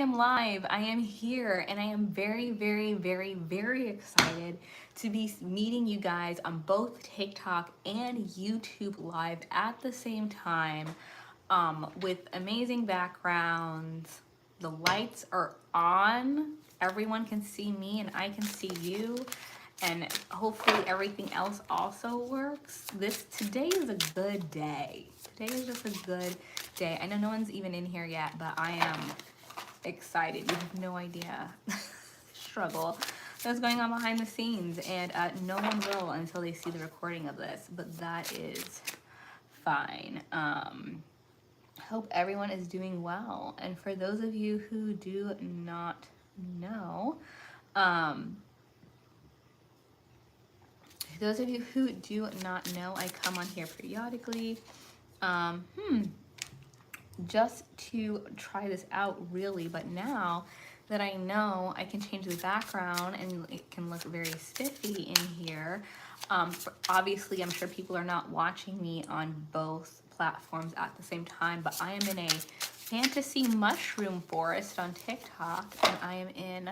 am live. I am here, and I am very, very, very, very excited to be meeting you guys on both TikTok and YouTube live at the same time, with amazing backgrounds. The lights are on. Everyone can see me, and I can see you. And hopefully everything else also works. This today is a good day. Today is just a good day. I know no one's even in here yet, but I am excited. You have no idea struggle that's going on behind the scenes, and no one will until they see the recording of this. But that is fine. Hope everyone is doing well. And for those of you who do not know, um, those of you who do not know, I come on here periodically. Um, hmm, just to try this out really, but now that I know I can change the background and it can look very spiffy in here. Obviously, I'm sure people are not watching me on both platforms at the same time, but I am in a fantasy mushroom forest on TikTok, and I am in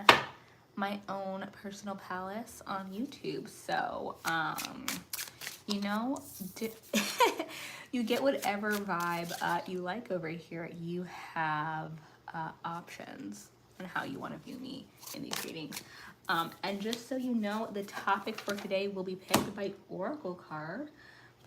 my own personal palace on YouTube. So, you know, you get whatever vibe you like over here. You have options on how you want to view me in these readings. And just so you know, the topic for today will be picked by Oracle card.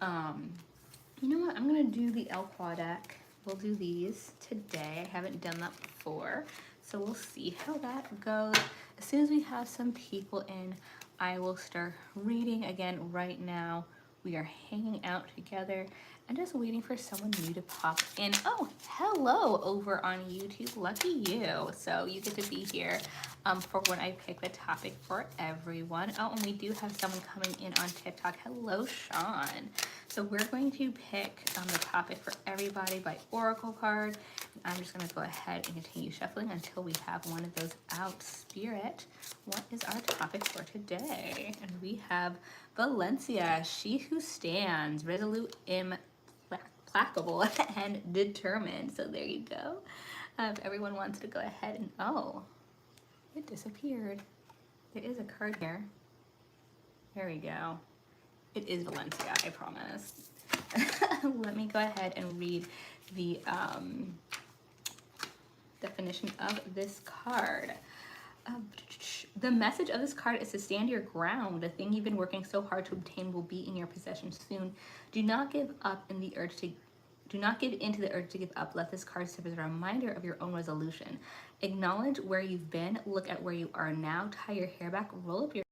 You know what? I'm going to do the Elqua deck. We'll do these today. I haven't done that before. So we'll see how that goes. As soon as we have some people in, I will start reading again. Right now, we are hanging out together and just waiting for someone new to pop in. Oh, hello over on YouTube. Lucky you. So you get to be here for when I pick the topic for everyone. Oh, and we do have someone coming in on TikTok. Hello, Sean. So we're going to pick the topic for everybody by Oracle card. I'm just going to go ahead and continue shuffling until we have one of those out. Spirit, what is our topic for today? And we have Valencia, she who stands, resolute, implacable, and determined. So there you go. If everyone wants to go ahead and, oh, it disappeared. There is a card here. There we go. It is Valencia, I promise. Let me go ahead and read the definition of this card. The message of this card is to stand your ground. The thing you've been working so hard to obtain will be in your possession soon. Do not give up in the urge to do not give in to the urge to give up. Let this card serve as a reminder of your own resolution. Acknowledge where you've been, look at where you are now, tie your hair back, roll up your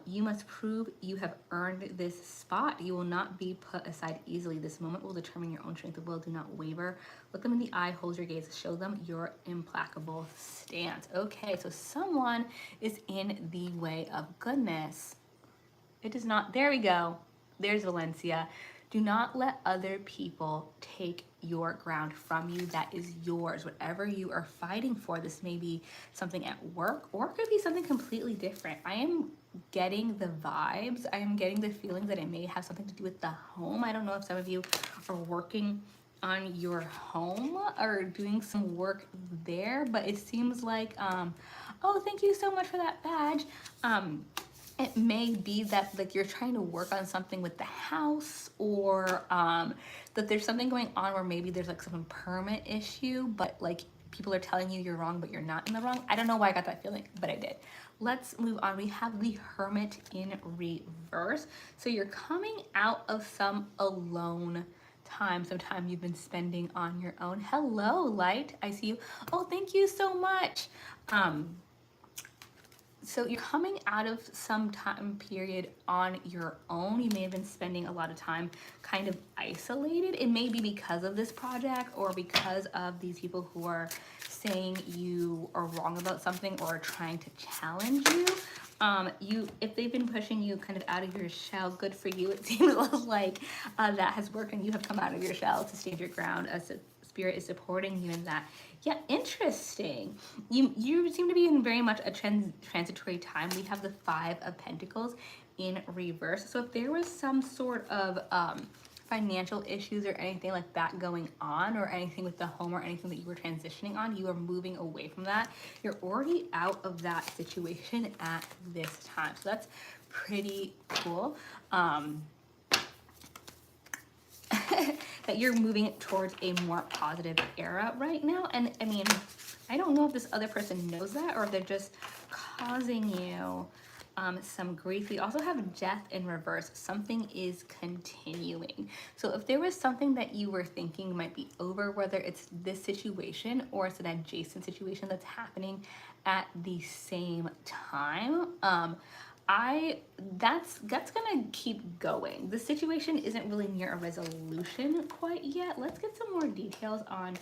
you must prove you have earned this spot. You will not be put aside easily. This moment will determine your own strength of will. Do not waver. Look them in the eye, hold your gaze, show them your implacable stance. Okay, so someone is in the way of goodness. It does not, there we go. There's Valencia. Do not let other people take your ground from you. That is yours. Whatever you are fighting for, this may be something at work or it could be something completely different. I am getting the vibes. I am getting the feeling that it may have something to do with the home. I don't know if some of you are working on your home or doing some work there, but it seems like, oh, thank you so much for that badge. It may be that like you're trying to work on something with the house, or that there's something going on where maybe there's like some permit issue, but like people are telling you you're wrong, but you're not in the wrong. I don't know why I got that feeling, but I did. Let's move on. We have the Hermit in reverse. So you're coming out of some alone time, some time you've been spending on your own. Hello, Light. I see you. Oh, thank you so much. So you're coming out of some time period on your own. You may have been spending a lot of time kind of isolated. It may be because of this project or because of these people who are saying you are wrong about something or are trying to challenge you. If they've been pushing you kind of out of your shell, good for you. It seems like that has worked and you have come out of your shell to stand your ground as Spirit is supporting you in that. Yeah, interesting. You seem to be in very much a transitory time. We have the Five of Pentacles in reverse. So if there was some sort of financial issues or anything like that going on, or anything with the home or anything that you were transitioning on. You are moving away from that. You're already out of that situation at this time. So that's pretty cool. That you're moving towards a more positive era right now. And I mean, I don't know if this other person knows that or if they're just causing you some grief. We also have death in reverse. Something is continuing. So if there was something that you were thinking might be over, whether it's this situation or it's an adjacent situation that's happening at the same time, that's gonna keep going. The situation isn't really near a resolution quite yet. Let's get some more details on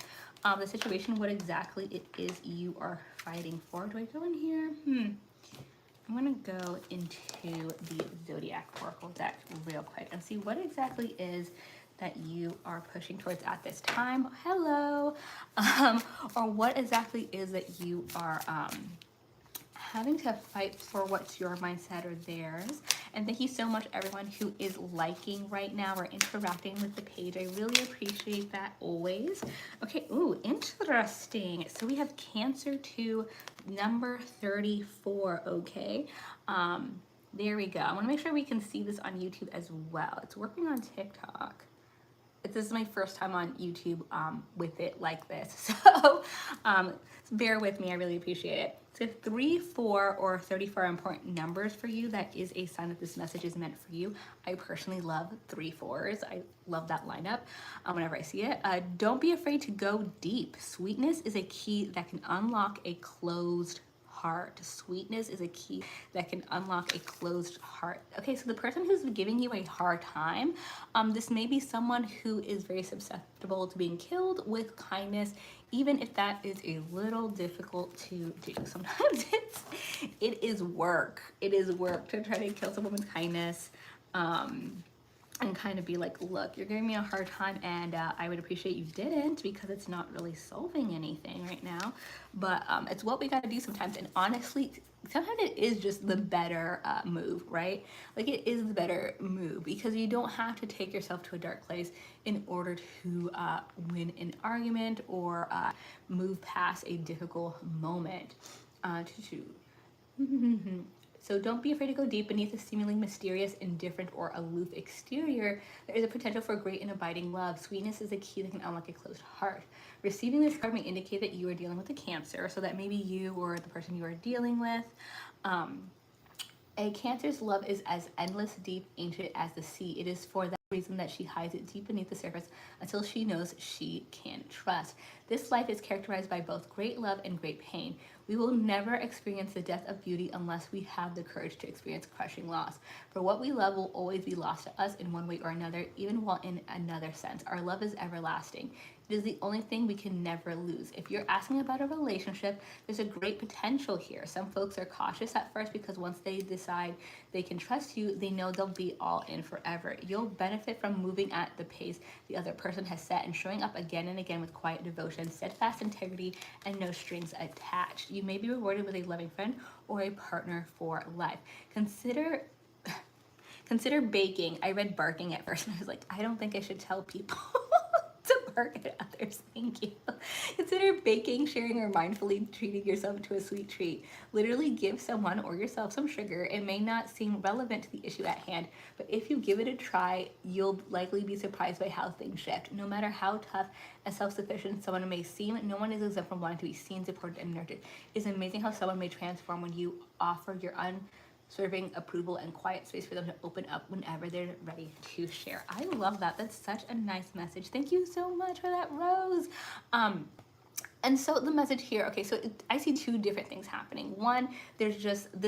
the situation, what exactly it is you are fighting for. Do I go in here? I'm gonna go into the Zodiac Oracle deck real quick and see what exactly is that you are pushing towards at this time. Hello. Or what exactly is that you are having to fight for what's your mindset or theirs. And thank you so much, everyone who is liking right now or interacting with the page. I really appreciate that always. Okay, ooh, interesting. So we have Cancer 2, number 34, okay? There we go. I want to make sure we can see this on YouTube as well. It's working on TikTok. This is my first time on YouTube with it like this. So bear with me, I really appreciate it. So 3, 4, or 34 are important numbers for you. That is a sign that this message is meant for you. I personally love 3 4s. I love that lineup whenever I see it. Don't be afraid to go deep. Sweetness is a key that can unlock a closed heart. Sweetness is a key that can unlock a closed heart. Okay, so the person who's giving you a hard time, this may be someone who is very susceptible to being killed with kindness, even if that is a little difficult to do. Sometimes it is work. It is work to try to kill someone with kindness. And kind of be like, look, you're giving me a hard time, and I would appreciate you didn't, because it's not really solving anything right now. But it's what we got to do sometimes. And honestly, sometimes it is just the better move, right? Like, it is the better move, because you don't have to take yourself to a dark place in order to win an argument or move past a difficult moment. So don't be afraid to go deep. Beneath a seemingly mysterious, indifferent, or aloof exterior, there is a potential for great and abiding love. Sweetness is a key that can unlock a closed heart. Receiving this card may indicate that you are dealing with a Cancer, so that maybe you or the person you are dealing with. A Cancer's love is as endless, deep, ancient as the sea. It is for that reason that she hides it deep beneath the surface until she knows she can trust. This life is characterized by both great love and great pain. We will never experience the death of beauty unless we have the courage to experience crushing loss. For what we love will always be lost to us in one way or another, even while in another sense. Our love is everlasting. It is the only thing we can never lose. If you're asking about a relationship, there's a great potential here. Some folks are cautious at first because once they decide they can trust you, they know they'll be all in forever. You'll benefit from moving at the pace the other person has set and showing up again and again with quiet devotion, steadfast integrity, and no strings attached. You may be rewarded with a loving friend or a partner for life. Consider baking. I read barking at first and I was like, I don't think I should tell people to bark at others. Thank you. Consider baking, sharing, or mindfully treating yourself to a sweet treat. Literally give someone or yourself some sugar. It may not seem relevant to the issue at hand, but if you give it a try, you'll likely be surprised by how things shift. No matter how tough and self-sufficient someone may seem, no one is exempt from wanting to be seen, supported, and nurtured. It's amazing how someone may transform when you offer your serving approval and quiet space for them to open up whenever they're ready to share. I love that. That's such a nice message. Thank you so much for that, Rose. And so the message here, okay, so I see 2 different things happening. One, this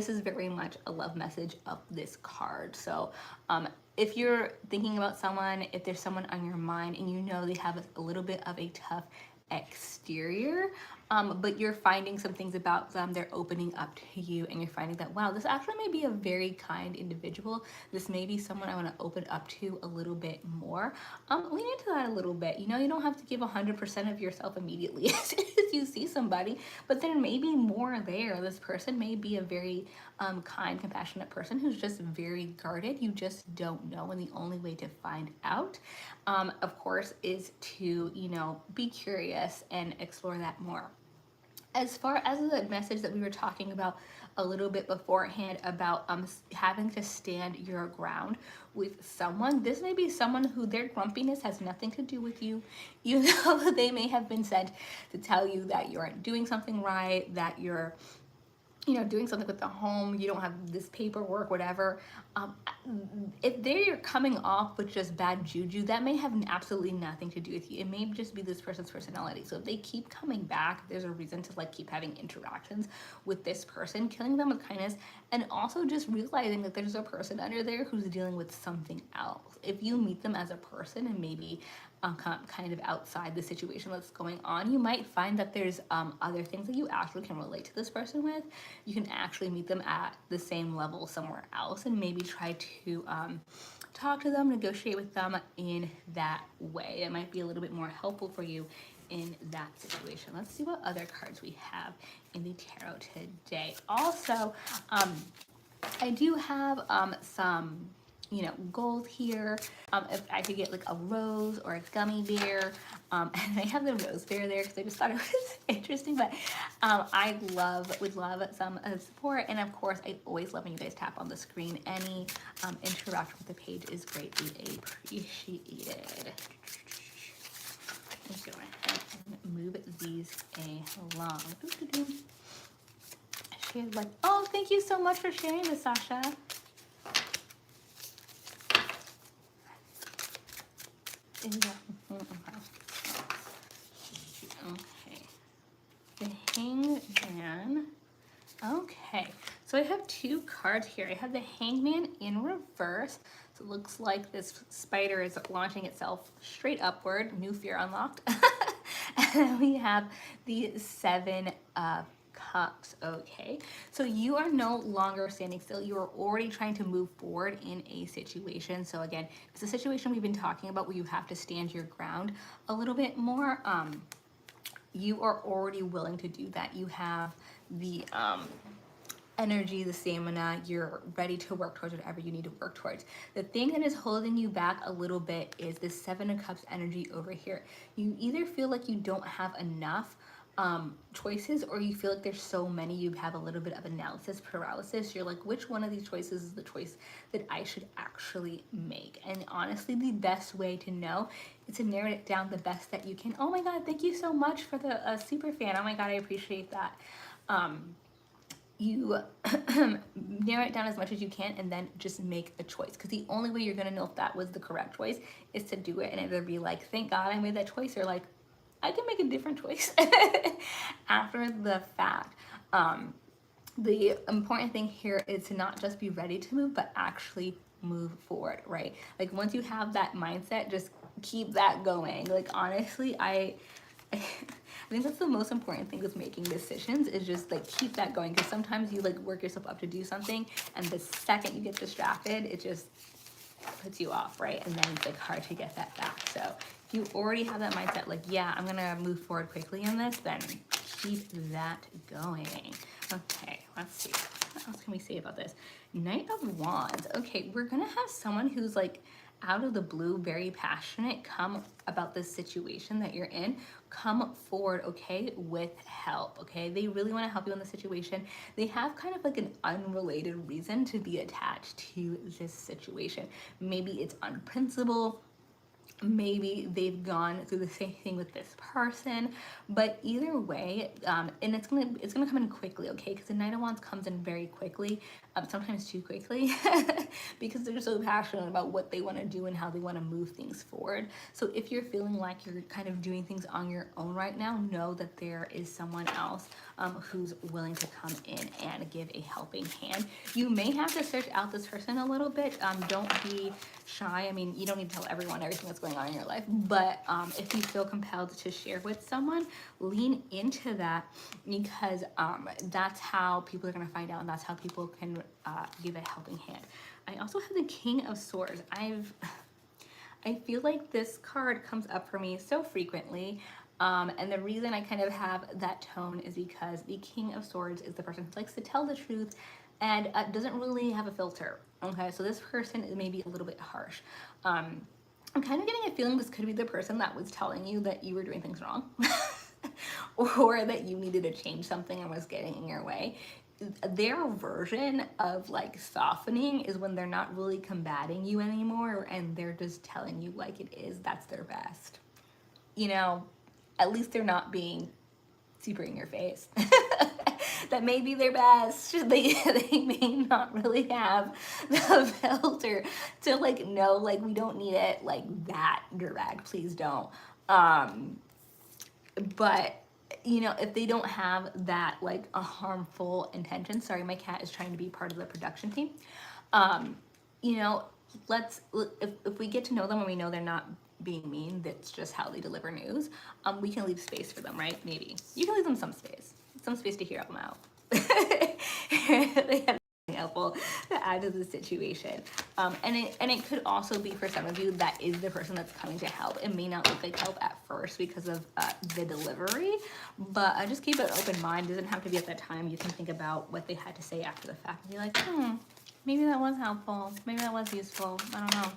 is very much a love message of this card. So if you're thinking about someone, if there's someone on your mind and you know they have a little bit of a tough exterior, but you're finding some things about them, they're opening up to you, and you're finding that, wow, this actually may be a very kind individual. This may be someone I want to open up to a little bit more. Lean into that a little bit. You know, you don't have to give 100% of yourself immediately as soon as you see somebody, but there may be more there. This person may be a very kind, compassionate person who's just very guarded. You just don't know, and the only way to find out, of course, is to, you know, be curious and explore that more. As far as the message that we were talking about a little bit beforehand about having to stand your ground with someone, this may be someone who their grumpiness has nothing to do with you. You know, they may have been sent to tell you that you aren't doing something right, that you're, you know, doing something with the home, you don't have this paperwork, whatever. If they're coming off with just bad juju, that may have absolutely nothing to do with you. It may just be this person's personality. So if they keep coming back, there's a reason to like keep having interactions with this person, killing them with kindness, and also just realizing that there's a person under there who's dealing with something else. If you meet them as a person and maybe kind of outside the situation that's going on, you might find that there's other things that you actually can relate to this person with. You can actually meet them at the same level somewhere else and maybe try to talk to them, negotiate with them in that way. It might be a little bit more helpful for you in that situation. Let's see what other cards we have in the tarot today. Also, I do have some, you know, gold here. If I could get like a rose or a gummy bear, and I have the rose bear there because I just thought it was interesting, but would love some support. And of course, I always love when you guys tap on the screen. Any interaction with the page is greatly appreciated. Let's go ahead and move these along. She's like, oh, thank you so much for sharing this, Sasha. Okay. The Hangman. Okay. So I have two cards here. I have the Hangman in reverse. So it looks like this spider is launching itself straight upward. New fear unlocked. And then we have the Seven of Cups. Okay, so you are no longer standing still. You are already trying to move forward in a situation. So again, it's a situation we've been talking about where you have to stand your ground a little bit more. You are already willing to do that. You have the energy, the stamina, you're ready to work towards whatever you need to work towards. The thing that is holding you back a little bit is this Seven of Cups energy over here. You either feel like you don't have enough choices, or you feel like there's so many, you have a little bit of analysis paralysis. You're like, which one of these choices is the choice that I should actually make? And honestly, the best way to know is to narrow it down the best that you can. Oh my God, thank you so much for the super fan. Oh my God, I appreciate that. You narrow it down as much as you can and then just make a choice, because the only way you're going to know if that was the correct choice is to do it and either be like, thank God I made that choice, or like, I can make a different choice after the fact. The important thing here is to not just be ready to move, but actually move forward, right? Like once you have that mindset, just keep that going. Like honestly, I think that's the most important thing with making decisions, is just like keep that going, because sometimes you like work yourself up to do something and the second you get distracted, it just puts you off, right? And then it's like hard to get that back. So if you already have that mindset, like, yeah, I'm gonna move forward quickly in this, then keep that going. Okay, let's see. What else can we say about this? Knight of Wands. Okay, we're gonna have someone who's like out of the blue, very passionate, come about this situation that you're in, come forward, okay, with help, okay? They really want to help you in the situation. They have kind of like an unrelated reason to be attached to this situation. Maybe it's on principle, maybe they've gone through the same thing with this person, but either way, and it's gonna come in quickly, okay? Because the Knight of Wands comes in very quickly, sometimes too quickly, because they're so passionate about what they want to do and how they want to move things forward. So if you're feeling like you're kind of doing things on your own right now, know that there is someone else who's willing to come in and give a helping hand. You may have to search out this person a little bit. Don't be shy. I mean, you don't need to tell everyone everything that's going going on in your life. But if you feel compelled to share with someone, lean into that, because that's how people are going to find out, and that's how people can give a helping hand. I also have the King of Swords. I feel like this card comes up for me so frequently. And the reason I kind of have that tone is because the King of Swords is the person who likes to tell the truth and doesn't really have a filter. Okay, so this person is maybe a little bit harsh. I'm kind of getting a feeling this could be the person that was telling you that you were doing things wrong or that you needed to change something and was getting in your way. Their version of like softening is when they're not really combating you anymore and they're just telling you like it is. That's their best. You know, at least they're not being super in your face. That may be their best. They may not really have the filter to like know like we don't need it like that direct. Please don't. But you know, if they don't have that like a harmful intention, sorry, my cat is trying to be part of the production team. You know, if we get to know them and we know they're not being mean, that's just how they deliver news, we can leave space for them, right? Maybe you can leave them some space to hear them out. They have helpful to add to the situation, and it could also be for some of you that is the person that's coming to help. It may not look like help at first because of the delivery, but just keep an open mind. It doesn't have to be at that time. You can think about what they had to say after the fact and be like, maybe that was helpful, maybe that was useful, I don't know.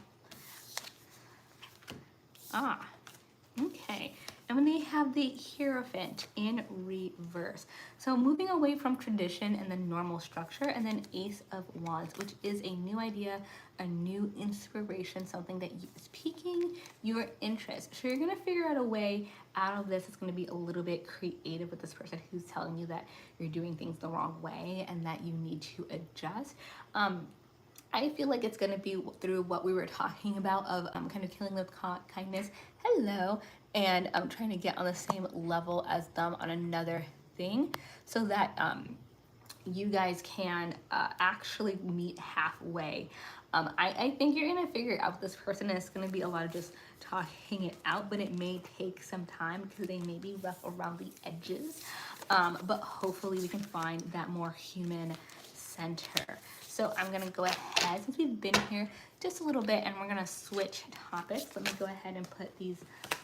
Okay. And when they have the Hierophant in reverse. So moving away from tradition and the normal structure, and then Ace of Wands, which is a new idea, a new inspiration, something that is piquing your interest. So you're going to figure out a way out of this. It's going to be a little bit creative with this person who's telling you that you're doing things the wrong way and that you need to adjust. I feel like it's going to be through what we were talking about of kind of killing with kindness. Hello. And I'm trying to get on the same level as them on another thing so that you guys can actually meet halfway. I think you're going to figure out this person, and it's going to be a lot of just talking it out, but it may take some time because they may be rough around the edges. But hopefully we can find that more human center. So I'm going to go ahead, since we've been here just a little bit, and we're going to switch topics. Let me go ahead and put these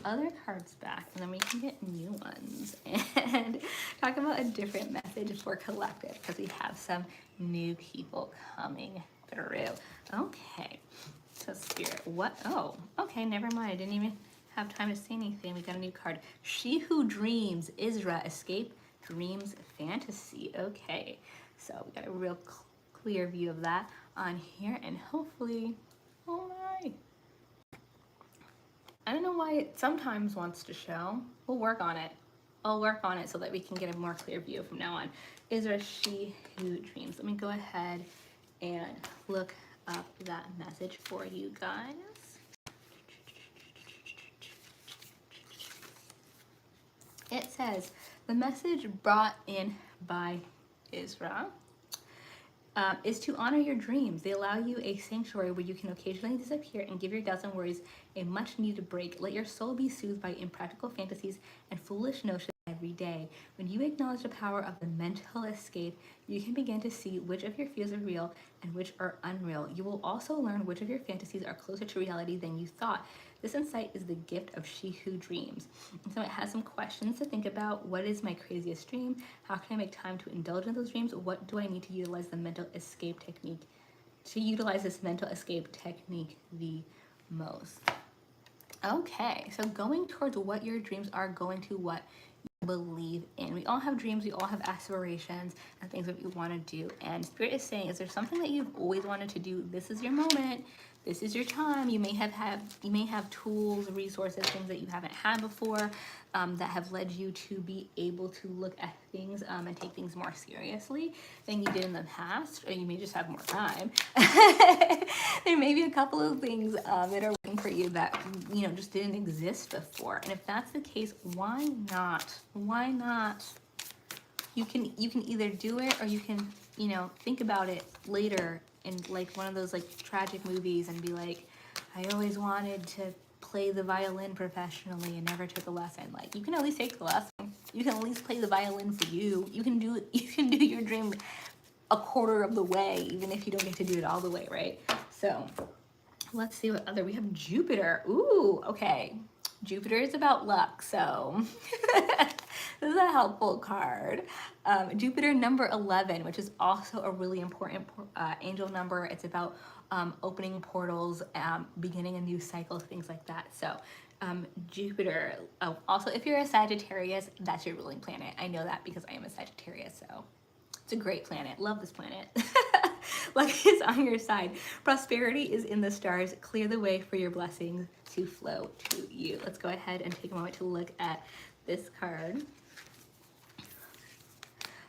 other cards back, and then we can get new ones and talk about a different message for collective, because we have some new people coming through. Okay, so Spirit, what? Oh, okay, never mind. I didn't even have time to say anything. We got a new card. She Who Dreams, Isra, Escape Dreams Fantasy. Okay, so we got a real clear view of that on here, and hopefully, oh my, I don't know why it sometimes wants to show. We'll work on it. I'll work on it so that we can get a more clear view from now on. Is there She Who Dreams? Let me go ahead and look up that message for you guys. It says, the message brought in by Isra is to honor your dreams. They allow you a sanctuary where you can occasionally disappear and give your doubts and worries a much needed break. Let your soul be soothed by impractical fantasies and foolish notions every day. When you acknowledge the power of the mental escape, you can begin to see which of your fears are real and which are unreal. You will also learn which of your fantasies are closer to reality than you thought. This insight is the gift of She Who Dreams. And so it has some questions to think about. What is my craziest dream? How can I make time to indulge in those dreams? What do I need to utilize the mental escape technique to utilize this mental escape technique the most? Okay, so going towards what your dreams are, going to what you believe in. We all have dreams, we all have aspirations and things that we want to do. And Spirit is saying, is there something that you've always wanted to do? This is your moment. This is your time. You may have tools, resources, things that you haven't had before that have led you to be able to look at things and take things more seriously than you did in the past, or you may just have more time. There may be a couple of things that are waiting for you that just didn't exist before. And if that's the case, why not? Why not? You can either do it, or you can think about it later in like one of those like tragic movies and be like, I always wanted to play the violin professionally and never took a lesson. Like, you can at least take the lesson. You can at least play the violin for you. You can do your dream a quarter of the way, even if you don't get to do it all the way, right? So let's see what other, we have Jupiter. Ooh, okay. Jupiter is about luck, so this is a helpful card. Jupiter number 11, which is also a really important angel number. It's about opening portals, beginning a new cycle, things like that. So Jupiter, also if you're a Sagittarius, that's your ruling planet. I know that because I am a Sagittarius, so it's a great planet. Love this planet. Luck is on your side. Prosperity is in the stars. Clear the way for your blessings to flow to you. Let's go ahead and take a moment to look at this card.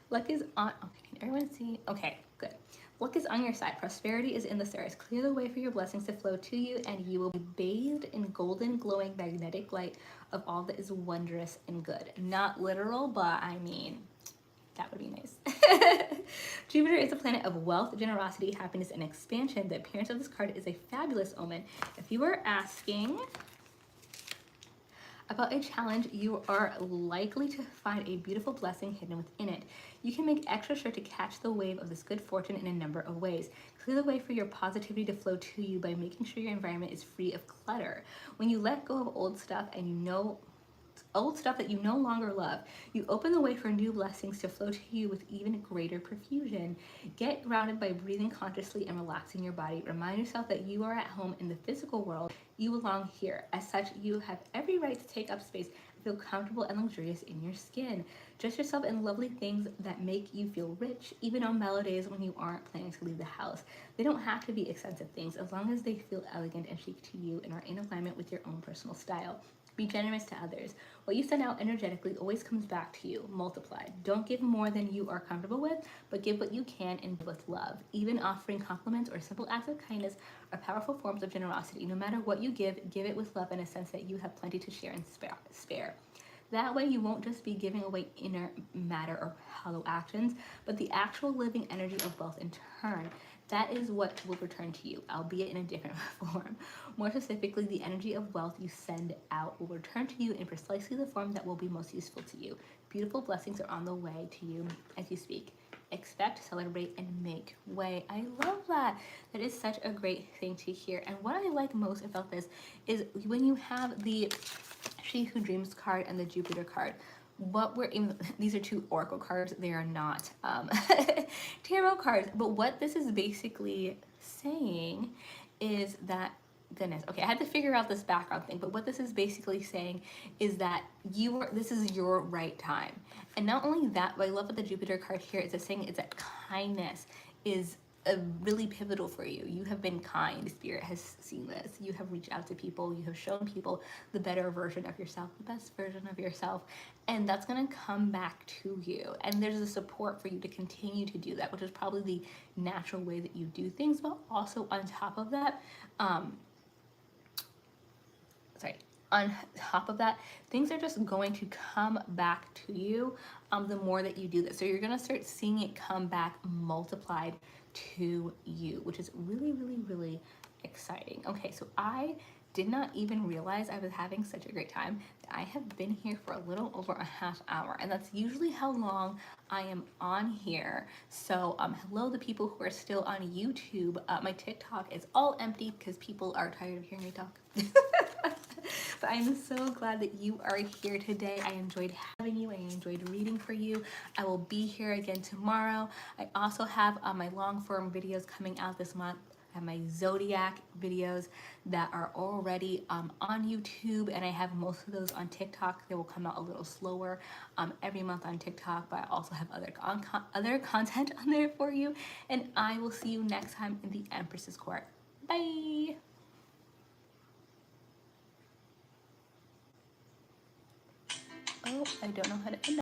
Luck is on, okay, can everyone see? Okay, good. Luck is on your side. Prosperity is in the stars. Clear the way for your blessings to flow to you, and you will be bathed in golden, glowing, magnetic light of all that is wondrous and good. Not literal, but I mean, that would be nice. Jupiter is a planet of wealth, generosity, happiness, and expansion. The appearance of this card is a fabulous omen. If you are asking about a challenge, you are likely to find a beautiful blessing hidden within it. You can make extra sure to catch the wave of this good fortune in a number of ways. Clear the way for your positivity to flow to you by making sure your environment is free of clutter. When you let go of old stuff that you no longer love, you open the way for new blessings to flow to you with even greater profusion. Get grounded by breathing consciously and relaxing your body. Remind yourself that you are at home in the physical world. You belong here. As such, you have every right to take up space and feel comfortable and luxurious in your skin. Dress yourself in lovely things that make you feel rich, even on mellow days when you aren't planning to leave the house. They don't have to be expensive things, as long as they feel elegant and chic to you and are in alignment with your own personal style. Be generous to others. What you send out energetically always comes back to you, multiplied. Don't give more than you are comfortable with, but give what you can and with love. Even offering compliments or simple acts of kindness are powerful forms of generosity. No matter what you give it with love and a sense that you have plenty to share and spare. That way you won't just be giving away inner matter or hollow actions, but the actual living energy of wealth in turn. That is what will return to you, albeit in a different form. More specifically, the energy of wealth you send out will return to you in precisely the form that will be most useful to you. Beautiful blessings are on the way to you as you speak. Expect, celebrate, and make way. I love that. That is such a great thing to hear. And what I like most about this is when you have the She Who Dreams card and the Jupiter card. These are two oracle cards. They are not tarot cards. But what this is basically saying is that, goodness, okay, I had to figure out this background thing, but what this is basically saying is that this is your right time. And not only that, but I love what the Jupiter card here is saying is that kindness is really pivotal for you. You have been kind. Spirit has seen this. You have reached out to people. You have shown people the better version of yourself, the best version of yourself, and that's going to come back to you. And there's a support for you to continue to do that, which is probably the natural way that you do things. But also on top of that, things are just going to come back to you the more that you do this. So you're going to start seeing it come back multiplied to you, which is really, really, really exciting. Okay, so I did not even realize I was having such a great time. I have been here for a little over a half hour, and that's usually how long I am on here. So hello, the people who are still on YouTube. My TikTok is all empty because people are tired of hearing me talk. But I'm so glad that you are here today. I enjoyed having you. I enjoyed reading for you. I will be here again tomorrow. I also have my long form videos coming out this month. I have my zodiac videos that are already on YouTube, and I have most of those on TikTok. They will come out a little slower every month on TikTok, but I also have other content on there for you. And I will see you next time in the Empress's Court. Bye! Oh, I don't know how to end that.